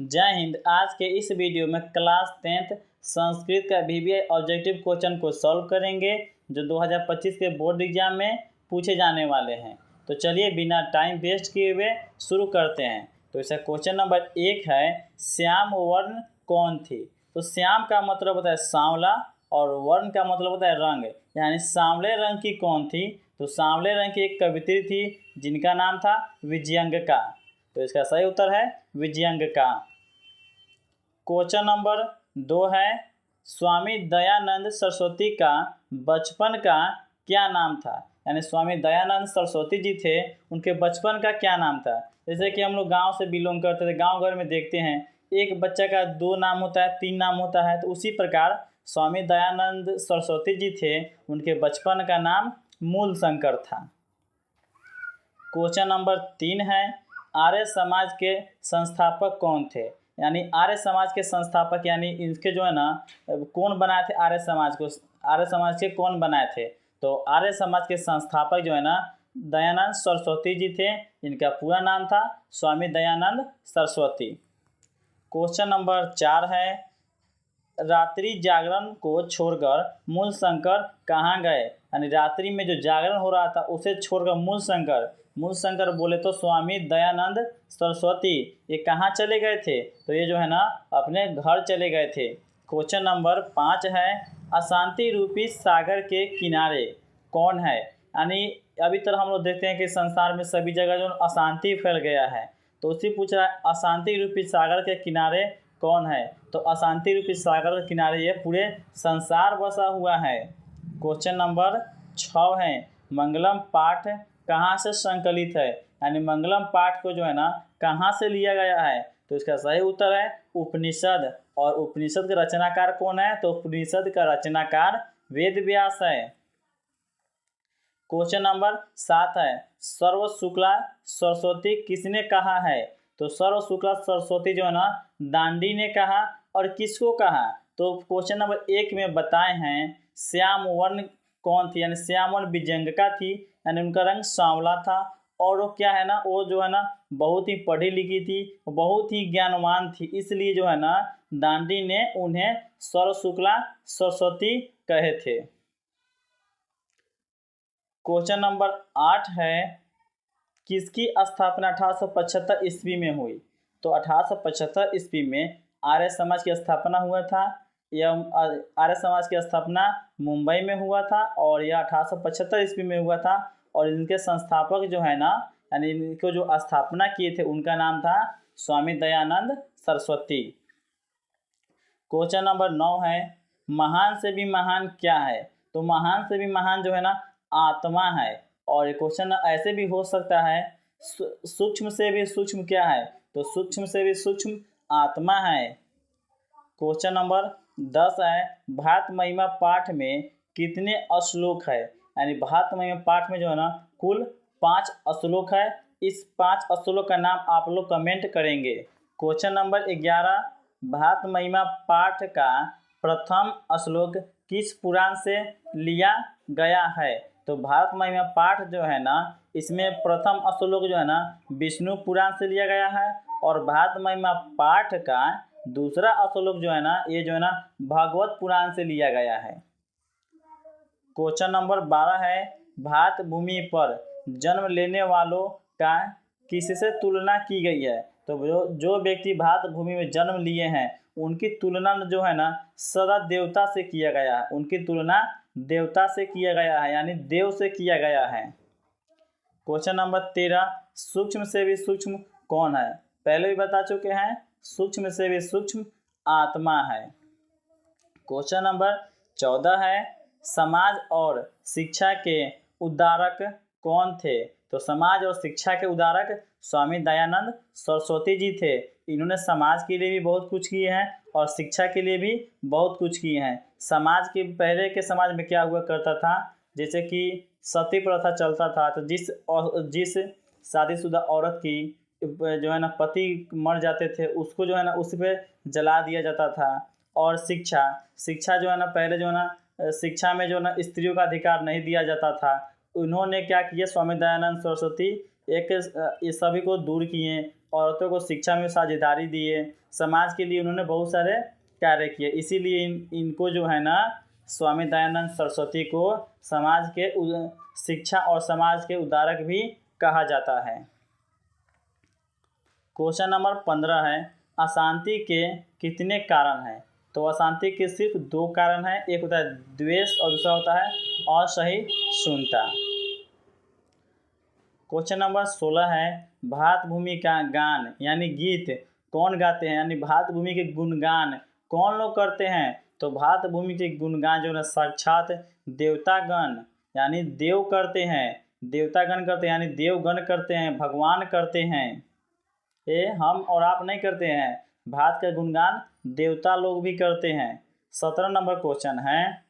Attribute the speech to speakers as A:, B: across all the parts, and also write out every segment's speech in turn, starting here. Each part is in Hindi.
A: जय हिंद। आज के इस वीडियो में क्लास 10th संस्कृत का वीवीआई ऑब्जेक्टिव क्वेश्चन को सॉल्व करेंगे जो 2025 के बोर्ड एग्जाम में पूछे जाने वाले हैं। तो चलिए बिना टाइम वेस्ट किए हुए शुरू करते हैं। तो इसका क्वेश्चन नंबर 1 है, श्याम वर्ण कौन थी। तो श्याम का मतलब होता है सांवला और वर्ण का मतलब होता है रंग, यानी सांवले रंग की कौन थी। तो सांवले रंग की एक कवित्री थी जिनका नाम था विजयंगिका। तो इसका सही उत्तर है विजयंगिका। क्वेश्चन नंबर 2 है, स्वामी दयानंद सरस्वती का बचपन का क्या नाम था। यानी स्वामी दयानंद सरस्वती जी थे, उनके बचपन का क्या नाम था। जैसे कि हम लोग गांव से बिलोंग करते थे, गांव घर में देखते हैं एक बच्चा का 2 नाम होता है, 3 नाम होता है। तो उसी प्रकार स्वामी दयानंद सरस्वती जी थे, उनके बचपन का नाम मूल शंकर था। क्वेश्चन नंबर 3 है, आर्य समाज के संस्थापक कौन थे। यानी आर्य समाज के संस्थापक यानी इनके जो है ना कौन बनाए थे आर्य समाज को, आर्य समाज के कौन बनाए थे। तो आर्य समाज के संस्थापक जो है ना दयानंद सरस्वती जी थे, इनका पूरा नाम था स्वामी दयानंद सरस्वती। क्वेश्चन नंबर 4 है, रात्रि जागरण को छोड़कर मूल शंकर कहाँ गए। यानी रात्रि में जो जागरण हो रहा था उसे छोड़कर मूल शंकर बोले तो स्वामी दयानंद सरस्वती ये कहाँ चले गए थे। तो ये जो है ना अपने घर चले गए थे। क्वेश्चन नंबर 5 है, अशांति रूपी सागर के किनारे कौन है। यानी अभी तक हम लोग देखते हैं कि संसार में सभी जगह जो अशांति फैल गया है, तो उसी पूछ रहा है अशांति रूपी सागर के किनारे कौन है। तो अशांति रूपी सागर के किनारे ये पूरे संसार बसा हुआ है। क्वेश्चन नंबर 6 है, मंगलम पाठ कहाँ से संकलित है। यानी मंगलम पाठ को जो है ना कहाँ से लिया गया है। तो इसका सही उत्तर है उपनिषद। और उपनिषद का रचनाकार कौन है। तो उपनिषद का रचनाकार वेद व्यास है। क्वेश्चन नंबर 7 है, सर्व शुक्ला सरस्वती किसने कहा है। तो सर्व शुक्ला सरस्वती जो है ना दांडी ने कहा और किसको कहा। तो क्वेश्चन नंबर 1 में बताए हैं श्याम वर्ण कौन थी। यानी श्याम वर्ण विजयंगिका थी, यानी उनका रंग सांवला था। और वो क्या है ना, वो जो है ना बहुत ही पढ़ी लिखी थी, बहुत ही ज्ञानवान थी, इसलिए जो है ना दांडी ने उन्हें सर्व शुक्ला सरस्वती कहे थे। क्वेश्चन नंबर 8 है, किसकी स्थापना 1875 ईस्वी में हुई। तो 1875 ईस्वी में आर्य समाज की स्थापना हुआ था। यह आर्य समाज की स्थापना मुंबई में हुआ था और यह 1875 ईस्वी में हुआ था। और इनके संस्थापक जो है ना, यानी इनको जो स्थापना किए थे उनका नाम था स्वामी दयानंद सरस्वती। क्वेश्चन नंबर 9 है, महान से भी महान क्या है। तो महान से भी महान जो है ना आत्मा है। और ये क्वेश्चन ऐसे भी हो सकता है, सूक्ष्म से भी सूक्ष्म क्या है। तो सूक्ष्म से भी सूक्ष्म आत्मा है। क्वेश्चन नंबर 10 है, भारत महिमा पाठ में कितने श्लोक है। यानी भारत महिमा पाठ में जो है ना कुल 5 श्लोक है। इस 5 श्लोक का नाम आप लोग कमेंट करेंगे। क्वेश्चन नंबर 11, भारत महिमा पाठ का प्रथम श्लोक किस पुराण से लिया गया है। तो भारत महिमा पाठ जो है ना इसमें प्रथम श्लोक जो है ना विष्णु पुराण से लिया गया है। और भारत महिमा पाठ का दूसरा श्लोक जो है ना ये जो है ना भागवत पुराण से लिया गया है। क्वेश्चन नंबर 12 है, भारत भूमि पर जन्म लेने वालों का किससे तुलना की गई है। तो जो व्यक्ति भारत भूमि में जन्म लिए हैं उनकी तुलना जो है ना सदा देवता से किया गया है। उनकी तुलना देवता से किया गया है, यानी देव से किया गया है। क्वेश्चन नंबर 13, सूक्ष्म से भी सूक्ष्म कौन है। पहले भी बता चुके हैं, सूक्ष्म से भी सूक्ष्म आत्मा है। क्वेश्चन नंबर 14 है, समाज और शिक्षा के उद्धारक कौन थे। तो समाज और शिक्षा के उद्धारक स्वामी दयानंद सरस्वती जी थे। इन्होंने समाज के लिए भी बहुत कुछ किए हैं और शिक्षा के लिए भी बहुत कुछ किए हैं। समाज के पहले के समाज में क्या हुआ करता था, जैसे कि सती प्रथा चलता था। तो जिस शादीशुदा औरत की जो है ना पति मर जाते थे उसको जो है ना उस पर जला दिया जाता था। और शिक्षा जो है ना पहले जो है ना शिक्षा में जो है ना स्त्रियों का अधिकार नहीं दिया जाता था। उन्होंने क्या किया, स्वामी दयानंद सरस्वती एक ये सभी को दूर किए औरतों को शिक्षा में साझेदारी दिए, समाज के लिए उन्होंने बहुत सारे कार्य किए। इसीलिए इनको जो है ना स्वामी दयानंद सरस्वती को समाज के शिक्षा और समाज के उद्धारक भी कहा जाता है। क्वेश्चन नंबर 15 है, अशांति के कितने कारण हैं? तो अशांति के सिर्फ 2 कारण हैं, एक होता है द्वेष और दूसरा होता है असहिष्णुता। क्वेश्चन नंबर 16 है, भारत भूमि का गान यानी गीत कौन गाते हैं? यानी भारत भूमि के गुणगान कौन लोग करते हैं? तो भारत भूमि के गुणगान जो है साक्षात देवतागण यानी देव करते हैं, देवतागण करते हैं, यानी देवगण करते हैं, भगवान करते हैं। ये हम और आप नहीं करते हैं, भारत का गुणगान देवता लोग भी करते हैं। 17 नंबर क्वेश्चन है,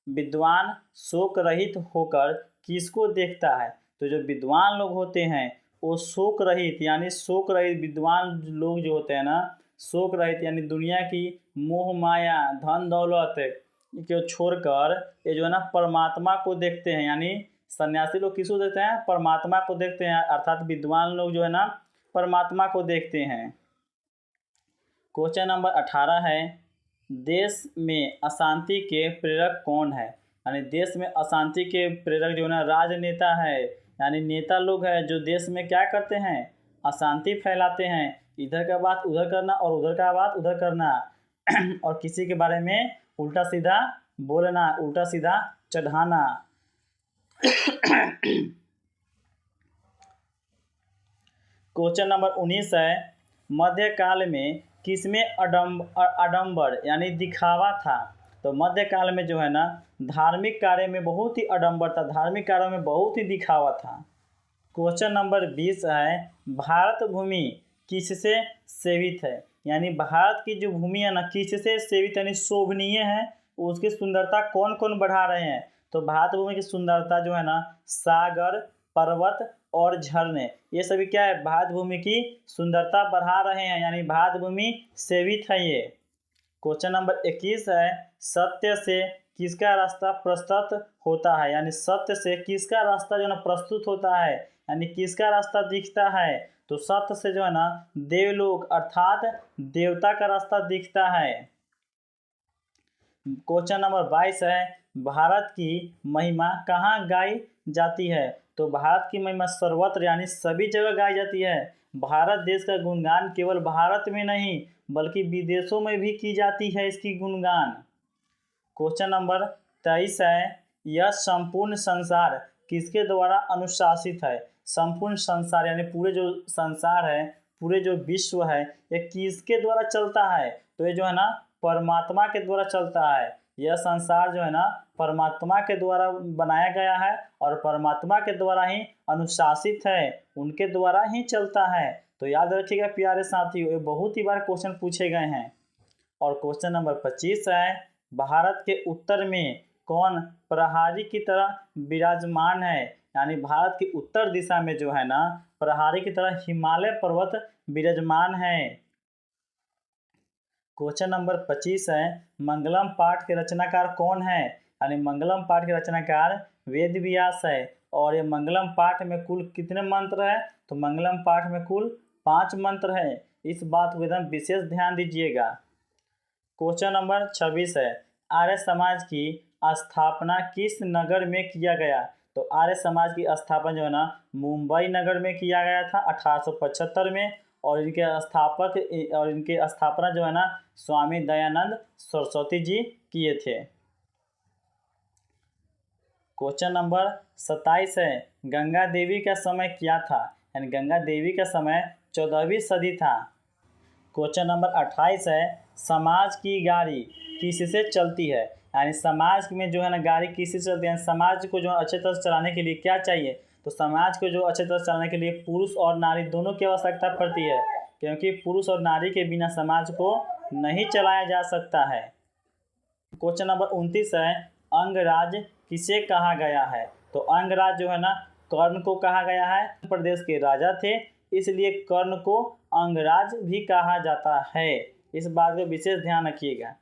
A: विद्वान शोक रहित होकर किसको देखता है? तो जो विद्वान लोग होते हैं वो शोक रहित यानी शोक रहित विद्वान लोग जो होते हैं ना, शोक रहित यानी दुनिया की मोह माया धन दौलत को छोड़कर ये जो है ना परमात्मा को देखते हैं। यानी सन्यासी लोग किसको देखते हैं? परमात्मा को देखते हैं, अर्थात विद्वान लोग जो है ना परमात्मा को देखते हैं। क्वेश्चन नंबर 18 है, देश में अशांति के प्रेरक कौन है? यानी देश में अशांति के प्रेरक जो है ना राजनेता है, यानी नेता लोग हैं जो देश में क्या करते हैं? अशांति फैलाते हैं, इधर का बात उधर करना और उधर का बात उधर करना और किसी के बारे में उल्टा सीधा बोलना, उल्टा सीधा चढ़ाना। क्वेश्चन नंबर 19 है, मध्यकाल में किसमें आडंबर यानी दिखावा था? तो मध्यकाल में जो है ना धार्मिक कार्य में बहुत ही आडंबर था, धार्मिक कार्यों में बहुत ही दिखावा था। क्वेश्चन नंबर 20 है, भारत भूमि किससे सेवित है? यानी भारत की जो भूमि है ना किससे सेवित यानी शोभनीय है, उसकी सुंदरता कौन कौन बढ़ा रहे हैं? तो भारत भूमि की सुंदरता जो है ना सागर, पर्वत और झरने, ये सभी क्या है? भारत भूमि की सुंदरता बढ़ा रहे हैं, यानी भारत भूमि सेवित है ये। क्वेश्चन नंबर 21 है, सत्य से किसका रास्ता प्रस्तुत होता है? यानी सत्य से किसका रास्ता जो है ना प्रस्तुत होता है, यानी किसका रास्ता दिखता है? तो सत्य से जो है ना देवलोक अर्थात देवता का रास्ता दिखता है। क्वेश्चन नंबर 22 है, भारत की महिमा कहाँ गाई जाती है? तो भारत की महिमा सर्वत्र यानी सभी जगह गाई जाती है। भारत देश का गुणगान केवल भारत में नहीं बल्कि विदेशों में भी की जाती है इसकी गुणगान। क्वेश्चन नंबर 23 है, यह संपूर्ण संसार किसके द्वारा अनुशासित है? संपूर्ण संसार यानी पूरे जो संसार है, पूरे जो विश्व है, ये किसके द्वारा चलता है? तो ये जो है ना परमात्मा के द्वारा चलता है। यह संसार जो है ना परमात्मा के द्वारा बनाया गया है और परमात्मा के द्वारा ही अनुशासित है, उनके द्वारा ही चलता है। तो याद रखिएगा प्यारे साथियों, ये बहुत ही बार क्वेश्चन पूछे गए हैं। और क्वेश्चन नंबर 25 है, भारत के उत्तर में कौन प्रहारी की तरह विराजमान है? यानी भारत की उत्तर दिशा में जो है ना प्रहारी की तरह हिमालय पर्वत विराजमान है। क्वेश्चन नंबर 25 है, मंगलम पाठ के रचनाकार कौन है? यानी मंगलम पाठ के रचनाकार वेद व्यास है। और ये मंगलम पाठ में कुल कितने मंत्र है? तो मंगलम पाठ में कुल 5 मंत्र है, इस बात को एकदम विशेष ध्यान दीजिएगा। क्वेश्चन नंबर 26 है, आर्य समाज की स्थापना किस नगर में किया गया? तो आर्य समाज की स्थापना जो है ना मुंबई नगर में किया गया था 1875 में, और इनके स्थापना जो है ना स्वामी दयानंद सरस्वती जी किए थे। क्वेश्चन नंबर 27 है, गंगा देवी का समय क्या था? यानी गंगा देवी का समय 14वीं सदी था। क्वेश्चन नंबर 28 है, समाज की गाड़ी किससे चलती है? यानी समाज में जो है ना गाड़ी किससे चलती है? समाज को जो अच्छे तरह से चलाने के लिए क्या चाहिए? तो समाज को जो अच्छे तरह से चलाने के लिए पुरुष और नारी दोनों की आवश्यकता पड़ती है, क्योंकि पुरुष और नारी के बिना समाज को नहीं चलाया जा सकता है। क्वेश्चन नंबर 29 है, अंगराज किसे कहा गया है? तो अंगराज जो है ना कर्ण को कहा गया है, प्रदेश के राजा थे इसलिए कर्ण को अंगराज भी कहा जाता है, इस बात को विशेष ध्यान रखिएगा।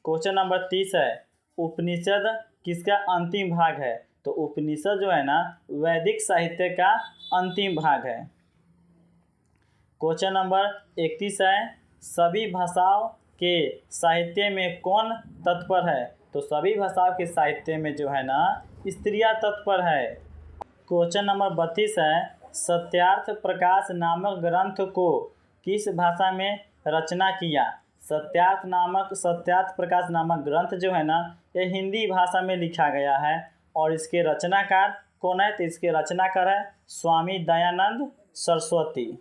A: क्वेश्चन नंबर 30 है, उपनिषद किसका अंतिम भाग है? तो उपनिषद जो है ना वैदिक साहित्य का अंतिम भाग है। क्वेश्चन नंबर 31 है, सभी भाषाओं के साहित्य में कौन तत्पर है? तो सभी भाषाओं के साहित्य में जो है ना स्त्रियां तत्पर है। क्वेश्चन नंबर 32 है, सत्यार्थ प्रकाश नामक ग्रंथ को किस भाषा में रचना किया? सत्यार्थ प्रकाश नामक ग्रंथ जो है ना ये हिंदी भाषा में लिखा गया है। और इसके रचनाकार कौन है? तो इसके रचनाकार है स्वामी दयानंद सरस्वती।